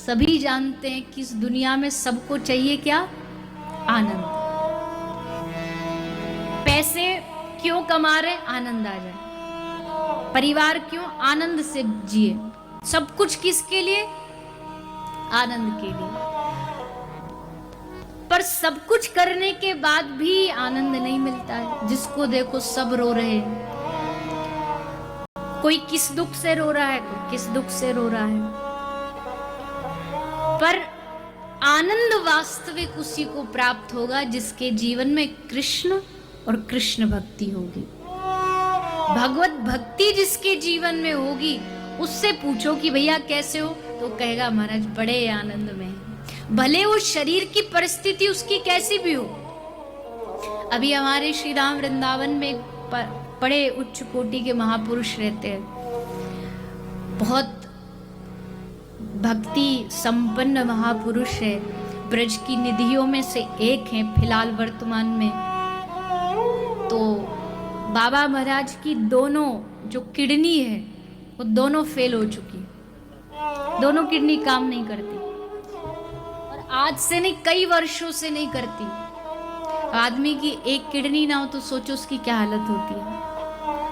सभी जानते हैं कि इस दुनिया में सबको चाहिए क्या? आनंद। पैसे क्यों कमा रहे? आनंद आ जाए। परिवार क्यों? आनंद से जिए। सब कुछ किसके लिए? आनंद के लिए। पर सब कुछ करने के बाद भी आनंद नहीं मिलता है। जिसको देखो सब रो रहे हैं। कोई किस दुख से रो रहा है, कोई किस दुख से रो रहा है। पर आनंद वास्तविक उसी को प्राप्त होगा जिसके जीवन में कृष्ण और कृष्ण भक्ति होगी। भगवत भक्ति जिसके जीवन में होगी, उससे पूछो कि भैया कैसे हो, तो कहेगा महाराज बड़े आनंद में है। भले वो शरीर की परिस्थिति उसकी कैसी भी हो। अभी हमारे श्री राम वृंदावन में बड़े उच्च कोटि के महापुरुष रहते हैं, बहुत भक्ति संपन्न महापुरुष है, ब्रज की निधियों में से एक हैं फिलहाल वर्तमान में। तो बाबा महाराज की दोनों जो किडनी है वो दोनों फेल हो चुकी, दोनों किडनी काम नहीं करती, और आज से नहीं कई वर्षों से नहीं करती। आदमी की एक किडनी ना हो तो सोचो उसकी क्या हालत होती है।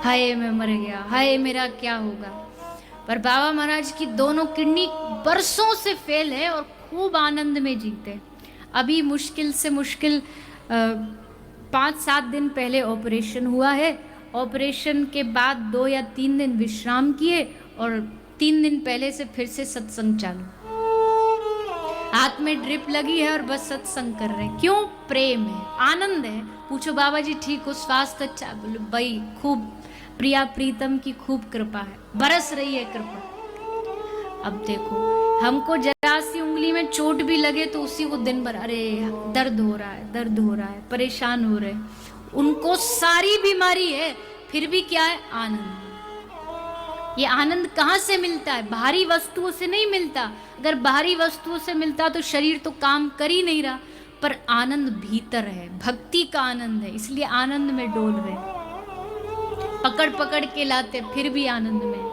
हाय मैं मर गया, हाय मेरा क्या होगा। पर बाबा महाराज की दोनों किडनी बरसों से फेल है और खूब आनंद में जीते। अभी मुश्किल से मुश्किल 5-7 दिन पहले ऑपरेशन हुआ है। ऑपरेशन के बाद 2 या 3 दिन विश्राम किए और 3 दिन पहले से फिर से सत्संग चालू। हाथ में ड्रिप लगी है और बस सत्संग कर रहे हैं। क्यों? प्रेम है, आनंद है। पूछो बाबा जी ठीक हो, स्वास्थ्य अच्छा? बोले भाई खूब प्रिया प्रीतम की खूब कृपा है, बरस रही है कृपा। अब देखो हमको जरा सी उंगली में चोट भी लगे तो उसी को दिन भर अरे दर्द हो रहा है, दर्द हो रहा है, परेशान हो रहे हैं। उनको सारी बीमारी है फिर भी क्या है? आनंद। ये आनंद कहाँ से मिलता है? बाहरी वस्तुओं से नहीं मिलता। अगर बाहरी वस्तुओं से मिलता तो शरीर तो काम कर ही नहीं रहा। पर आनंद भीतर है, भक्ति का आनंद है, इसलिए आनंद में डोल रहे। पकड़ पकड़ के लाते फिर भी आनंद में।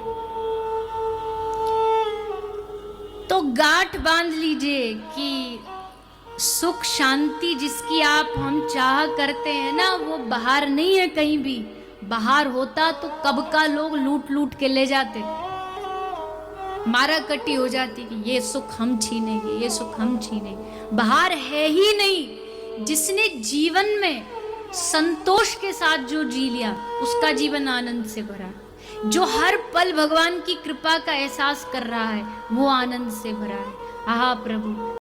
तो गांठ बांध लीजिए कि सुख शांति जिसकी आप हम चाह करते हैं ना, वो बाहर नहीं है कहीं भी। बाहर होता तो कब का लोग लूट लूट के ले जाते, मारा कटी हो जाती कि ये सुख हम छीनेंगे, ये सुख हम छीनेंगे। बाहर है ही नहीं। जिसने जीवन में संतोष के साथ जो जी लिया उसका जीवन आनंद से भरा। जो हर पल भगवान की कृपा का एहसास कर रहा है वो आनंद से भरा है। आहा प्रभु।